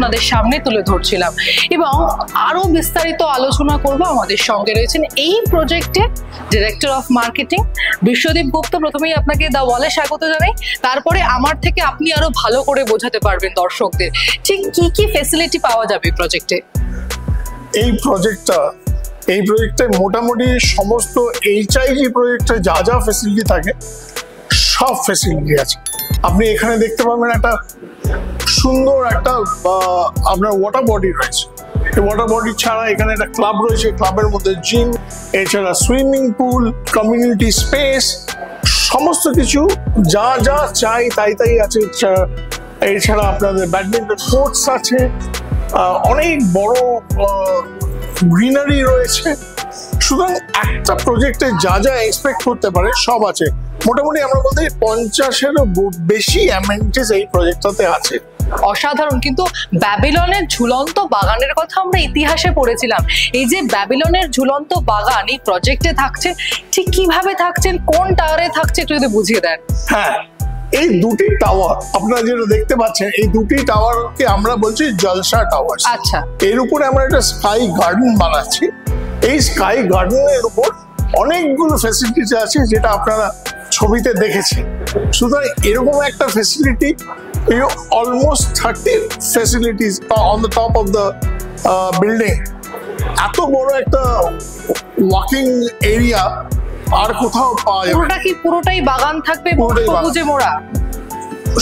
আপনাদের সামনে তুলে ধরছিলাম এবং আরো বিস্তারিত আলোচনা করব। আমাদের সঙ্গে রয়েছেন এই প্রজেক্টের ডিরেক্টর অফ মার্কেটিং বিশ্বদীপ গুপ্ত। প্রথমেই আপনাকে দ্য ওয়ালে স্বাগত জানাই, তারপরে আমার থেকে আপনি আরো ভালো করে বোঝাতে পারবেন দর্শকদের ঠিক কি কি ফ্যাসিলিটি পাওয়া যাবে প্রজেক্টে। এই প্রজেক্টে মোটামুটি সমস্ত এইচআইজি প্রজেক্টে যা যা ফ্যাসিলিটি থাকে সব ফ্যাসিলিটি আছে। আপনি এখানে দেখতে পাবেন একটা সুন্দর একটা আপনার ওয়াটার বডি রয়েছে। এই ওয়াটার বডি ছাড়া এখানে একটা ক্লাব রয়েছে, ক্লাবের মধ্যে জিম, এছাড়া সুইমিং পুল, কমিউনিটি স্পেস, সমস্ত কিছু যা যা চাই তাই আছে। এছাড়া আপনাদের ব্যাডমিন্টন কোর্টস আছে, অনেক বড় গ্রিনারি রয়েছে। সুতরাং একটা প্রজেক্টে যা যা এক্সপেক্ট করতে পারে সব আছে। মোটামুটি আমরা বলতে 50-এরও বেশি অ্যামেনিটিস এই প্রজেক্টটাতে আছে। অসাধারণ। কিন্তু ব্যাবিলনের ঝুলন্ত বাগানের কথা আমরা ইতিহাসে পড়েছিলাম। এই যে ব্যাবিলনের ঝুলন্ত বাগান এই প্রজেক্টে থাকছে, ঠিক কিভাবে থাকছেন, কোন টাওয়ারে থাকছে একটু যদি বুঝিয়ে দেন। হ্যাঁ, এই দুটি টাওয়ার আপনারা যেটা দেখতে পাচ্ছেন, এই দুটি টাওয়ারকে আমরা বলছি জলসা টাওয়ার। আচ্ছা, এর উপরে আমরা একটা স্কাই গার্ডেন বানাচ্ছি। এই স্কাই গার্ডেনের উপর অনেকগুলো ফ্যাসিলিটিস আছে যেটা আপনারা ছবিতে দেখেছেন। সুতরাং এরকম একটা facility, almost 30 facilities on the top of the building. এত বড় একটা ওয়াকিং এরিয়া আর কোথাও পাওয়া যাবে না। পুরোটাই বাগান থাকবে,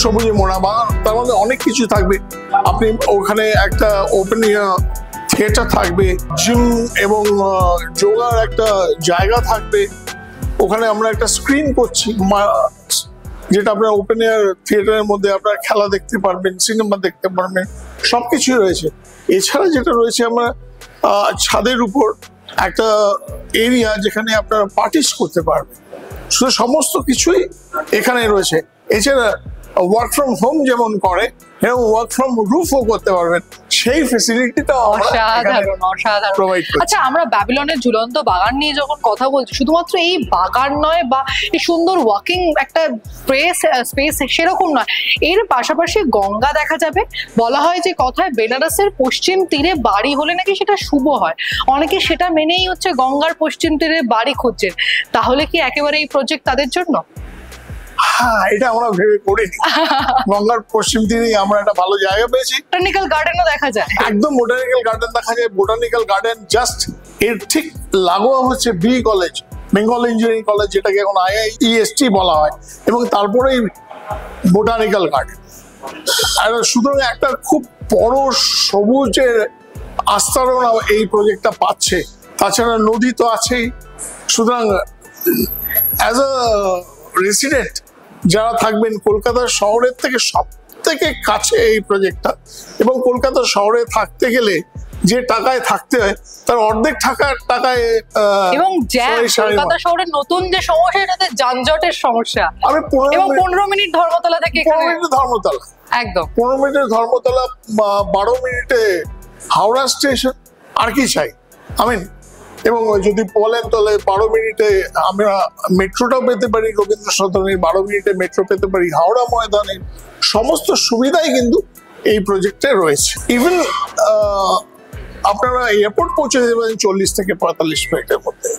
সবুজে মোড়া বাগান, তার মধ্যে অনেক কিছু থাকবে। আপনি ওখানে একটা ওপেন থিয়েটার থাকবে, জিম এবং যোগার একটা জায়গা থাকবে। ওখানে আমরা একটা স্ক্রিন করছি যেটা আপনার ওপেন এয়ার থিয়েটারের মধ্যে আপনারা খেলা দেখতে পারবেন, সিনেমা দেখতে পারবেন, সবকিছুই রয়েছে। এছাড়া যেটা রয়েছে, আমরা ছাদের উপর একটা এরিয়া যেখানে আপনারা পার্টিস করতে পারবেন। সমস্ত কিছুই এখানে রয়েছে। এছাড়া ওয়ার্ক ফ্রম হোম যেমন করে এবং ওয়ার্ক ফ্রম রুফও করতে পারবেন, সেই ফ্যাসিলিটিটা অসাধারণ। আচ্ছা, আমরা ব্যাবিলনের ঝুলন্ত বাগান নিয়ে যখন কথা বলছি, শুধুমাত্র এই বাগান নয় বা এই সুন্দর ওয়াকিং একটা স্পেস সেরকম নয়, এর পাশাপাশি গঙ্গা দেখা যাবে। বলা হয় যে কথায় বেনারসের পশ্চিম তীরে বাড়ি হলে নাকি সেটা শুভ হয়। অনেকে সেটা মেনেই হচ্ছে গঙ্গার পশ্চিম তীরে বাড়ি খুঁজছেন। তাহলে কি একেবারে এই প্রজেক্ট তাদের জন্য? হ্যাঁ, এটা আমরা ভেবে করিনি। গঙ্গার পশ্চিম তীরে আমরা একটা ভালো জায়গা পেয়েছি। বোটানিক্যাল গার্ডেনও দেখা যায়, একদম বোটানিক্যাল গার্ডেন দেখা যায়। বোটানিক্যাল গার্ডেন জাস্ট এর ঠিক লাগোয়া হচ্ছে B college, Bengal engineering college, যেটাকে এখন IIEST বলা হয়, এবং তারপরেই বোটানিক্যাল গার্ডেন। আর সুতরাং একটা খুব বড় সবুজের আস্তরণ এই প্রজেক্টটা পাচ্ছে। তাছাড়া নদী তো আছেই। সুতরাং অ্যাজ আ রেসিডেন্ট যারা থাকবেন, কলকাতা শহরের থেকে সব থেকে কাছে এই প্রজেক্টটা, এবং কলকাতা শহরে থাকতে গেলে যে টাকায় থাকতে হয় তার অর্ধেক টাকায়। এবং কলকাতা শহরের নতুন যে সমস্যা, এটাতে যানজটের সমস্যা। আমি 15 মিনিট ধর্মতলা থেকে, 15 মিনিট ধর্মতলা, একদম 15 মিনিটের ধর্মতলা, 12 মিনিটে হাওড়া স্টেশন। আর কি চাই? এবং যদি বলেন তাহলে 12 মিনিটে আমরা মেট্রোটাও পেতে পারি, রবীন্দ্র সদনে 12 মিনিটে মেট্রো পেতে পারি, হাওড়া ময়দানে। সমস্ত সুবিধাই কিন্তু এই প্রজেক্টে রয়েছে। ইভেন আপনারা এয়ারপোর্ট পৌঁছে যেতে পারেন 40 থেকে 45 মিনিটের মধ্যে।